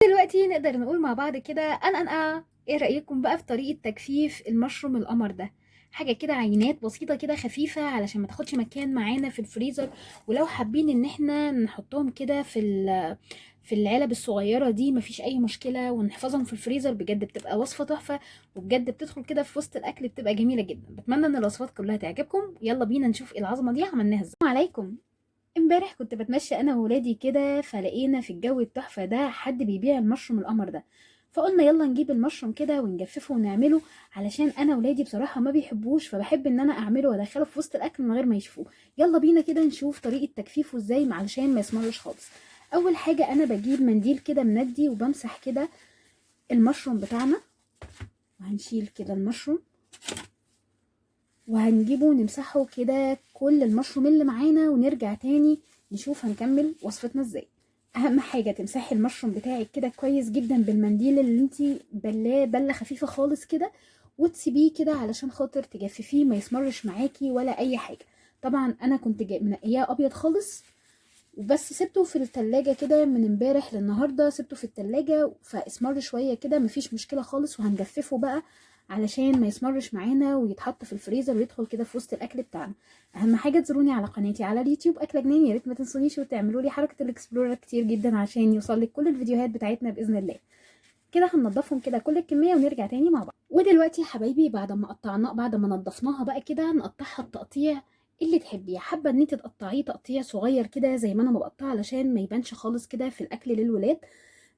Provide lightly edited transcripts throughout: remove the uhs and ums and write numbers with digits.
دلوقتي نقدر نقول مع بعض كده ايه رأيكم بقى في طريقة تجفيف المشروم القمر ده؟ حاجة كده عينات بسيطة كده خفيفة علشان ما تاخدش مكان معانا في الفريزر. ولو حابين ان احنا نحطهم كده في العلب الصغيرة دي مفيش اي مشكلة، ونحفظهم في الفريزر. بجد بتبقى وصفة تحفة، وبجد بتدخل كده في وسط الاكل، بتبقى جميلة جدا. بتمنى ان الوصفات كلها تعجبكم. يلا بينا نشوف إيه العظمة دي عملناها ازاي. السلام عليكم. امبارح كنت بتمشى انا وولادي كده، فلقينا في الجو التحفه ده حد بيبيع المشروم القمر ده. فقلنا يلا نجيب المشروم كده ونجففه ونعمله، علشان انا ولادي بصراحه ما بيحبوش، فبحب ان انا اعمله وادخله في وسط الاكل من غير ما يشوفوه. يلا بينا كده نشوف طريقه تجفيفه ازاي علشان ما يسمرش خالص. اول حاجه انا بجيب منديل كده مندي وبمسح كده المشروم بتاعنا، وهنشيل كده المشروم وهنجيبه ونمسحه كده كل المشروم اللي معانا، ونرجع تاني نشوف هنكمل وصفتنا ازاي. اهم حاجه تمسحي المشروم بتاعك كده كويس جدا بالمنديل اللي انتي بلاه بله خفيفه خالص كده، وتسيبيه كده علشان خاطر تجففيه ما يسمرش معاكي ولا اي حاجه. طبعا انا كنت منقياه ابيض خالص، وبس سبته في التلاجة كده من امبارح للنهاردة، سبته في التلاجة فاسمر شوية كده، مفيش مشكلة خالص. وهنجففه بقى علشان ما يسمرش معانا ويتحط في الفريزر ويدخل كده في وسط الاكل بتاعنا. اهم حاجة تزوروني على قناتي على اليوتيوب اكلة جنان، يا ريت ما تنسونيش وتعملوا لي حركة الاكسبلورر كتير جدا عشان يوصل لك كل الفيديوهات بتاعتنا باذن الله. كده هننضفهم كده كل الكمية ونرجع تاني مع بعض. ودلوقتي يا حبايبي بعد ما نضفناها بقى كده نقطعها التقطيع اللي تحبيه. حابه ان انت تقطعيه تقطيع صغير كده زي ما انا بقطعه علشان ما يبانش خالص كده في الاكل للولاد.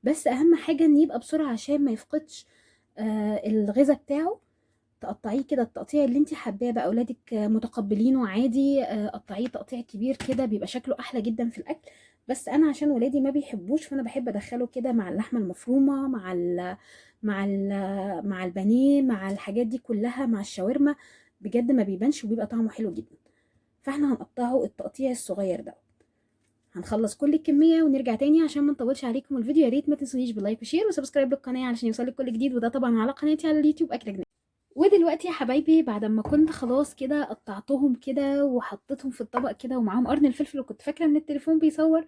بس اهم حاجه ان يبقى بسرعه عشان ما يفقدش الغذاء بتاعه. تقطعيه كده التقطيع اللي انت حباه بقى، اولادك متقبلينه عادي قطعيه تقطيع كبير كده بيبقى شكله احلى جدا في الاكل. بس انا عشان ولادي ما بيحبوش فانا بحب ادخله كده مع اللحمه المفرومه، مع البانيه، مع الحاجات دي كلها، مع الشاورما. بجد ما بيبانش وبيبقى طعمه حلو جدا. فاحنا هنقطعه التقطيع الصغير ده. هنخلص كل الكميه ونرجع تاني عشان ما نطولش عليكم الفيديو. يا ريت ما تنسونيش باللايك وشير وسبسكرايب للقناه علشان يوصلك كل جديد، وده طبعا على قناتي على اليوتيوب اكله جنان. ودلوقتي يا حبايبي بعد ما كنت خلاص كده قطعتهم كده وحطيتهم في الطبق كده ومعاهم قرن الفلفل، وكنت فاكره ان التليفون بيصور،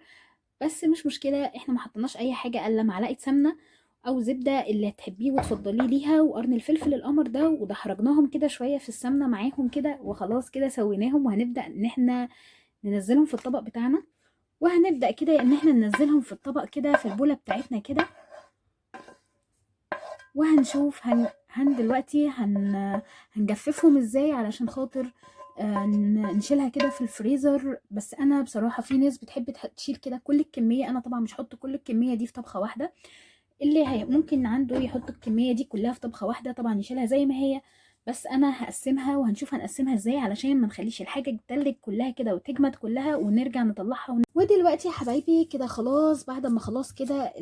بس مش مشكله. احنا ما حطيناش اي حاجه الا معلقه سمنه او زبده اللي هتحبيه وتفضليه ليها، وقرن الفلفل القمر ده، ودحرجناهم كده شويه في السمنه معاهم كده، وخلاص كده سويناهم. وهنبدا ان احنا ننزلهم في الطبق بتاعنا، وهنبدا كده ان احنا ننزلهم في الطبق كده في البوله بتاعتنا كده. وهنشوف دلوقتي هنجففهم ازاي علشان خاطر نشيلها كده في الفريزر. بس انا بصراحه في ناس بتحب تشيل كده كل الكميه، انا طبعا مش هحط كل الكميه دي في طبخه واحده. اللي ممكن عنده يحط الكميه دي كلها في طبخه واحده، طبعا يشيلها زي ما هي. بس انا هقسمها وهنشوف هنقسمها ازاي علشان ما نخليش الحاجه تتلج كلها كده وتجمد كلها ونرجع نطلعها ودلوقتي يا حبايبي كده خلاص، بعد ما خلاص كده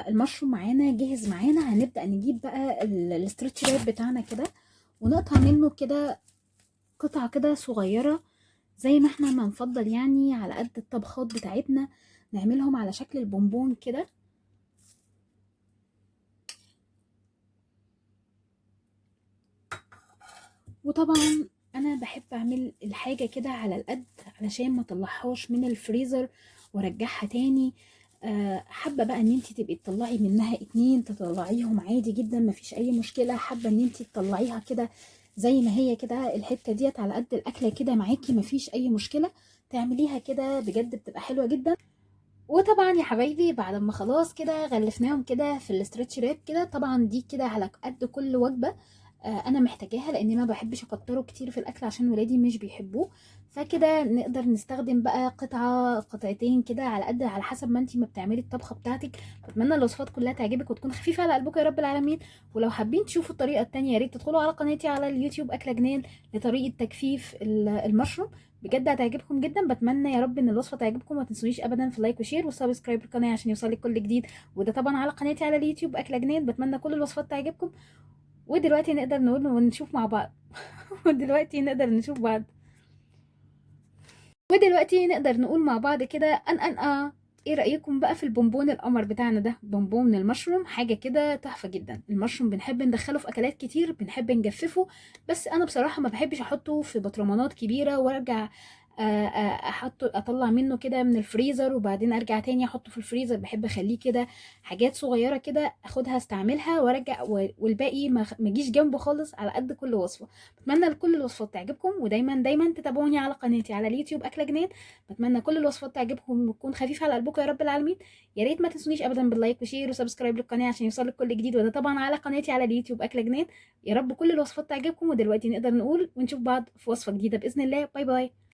المشروم معانا جهز معانا، هنبدأ نجيب بقى الاسترتش راب بتاعنا كده، ونقطع منه كده قطع كده صغيرة زي ما احنا ما نفضل، يعني على قد الطبخات بتاعتنا نعملهم على شكل البونبون كده. وطبعا انا بحب اعمل الحاجة كده على القد علشان ما اطلعهاش من الفريزر وارجعها تاني. حابة بقى ان انتي تبقي تطلعي منها اتنين تطلعيهم عادي جدا مفيش اي مشكلة. حابة ان انتي تطلعيها كده زي ما هي كده الحتة ديت على قد الاكلة كده معاكي مفيش اي مشكلة، تعمليها كده بجد بتبقى حلوة جدا. وطبعا يا حبايبي بعد ما خلاص كده غلفناهم كده في الاسترتش راب كده، طبعا دي كده على قد كل وجبة انا محتاجاها، لاني ما بحبش اكتره كتير في الاكل عشان ولادي مش بيحبوه. فكده نقدر نستخدم بقى قطعة قطعتين كده على قد على حسب ما انتي ما بتعملي الطبخة بتاعتك. بتمنى الوصفات كلها تعجبك وتكون خفيفة على قلبكم يا رب العالمين. ولو حابين تشوفوا الطريقة التانية يا ريت تدخلوا على قناتي على اليوتيوب اكلة جنان لطريقة تجفيف المشروم. بجد هتعجبكم جدا. بتمنى يا رب ان الوصفه تعجبكم، وما تنسونيش ابدا في لايك وشير وسبسكرايب القناه عشان يوصلك كل جديد، وده طبعا على قناتي على اليوتيوب اكله جنان. بتمنى كل الوصفات تعجبكم. ودلوقتي نقدر نقول ونشوف مع بعض ودلوقتي نقدر نشوف بعض ودلوقتي نقدر نقول مع بعض كده ايه رأيكم بقى في البونبون القمر بتاعنا ده؟ بونبون المشروم حاجة كده تحفة جدا. المشروم بنحب ندخله في اكلات كتير، بنحب نجففه، بس انا بصراحة ما بحبش احطه في بطرمانات كبيرة وارجع احطه اطلع منه كده من الفريزر وبعدين ارجع تاني احطه في الفريزر. بحب اخليه كده حاجات صغيره كده اخدها استعملها وارجع والباقي ما اجيش جنبه خالص على قد كل وصفه. بتمنى كل الوصفات تعجبكم، ودايما دايما تتابعوني على قناتي على اليوتيوب اكله جنان. بتمنى كل الوصفات تعجبكم وتكون خفيفه على قلبكم يا رب العالمين. يا ريت ما تنسونيش ابدا باللايك وشير وسبسكرايب للقناه عشان يوصلك كل جديد، وده طبعا على قناتي على اليوتيوب اكله جنان. يا رب كل الوصفات تعجبكم، ودلوقتي نقدر نقول ونشوف بعض في وصفه جديده باذن الله. باي باي.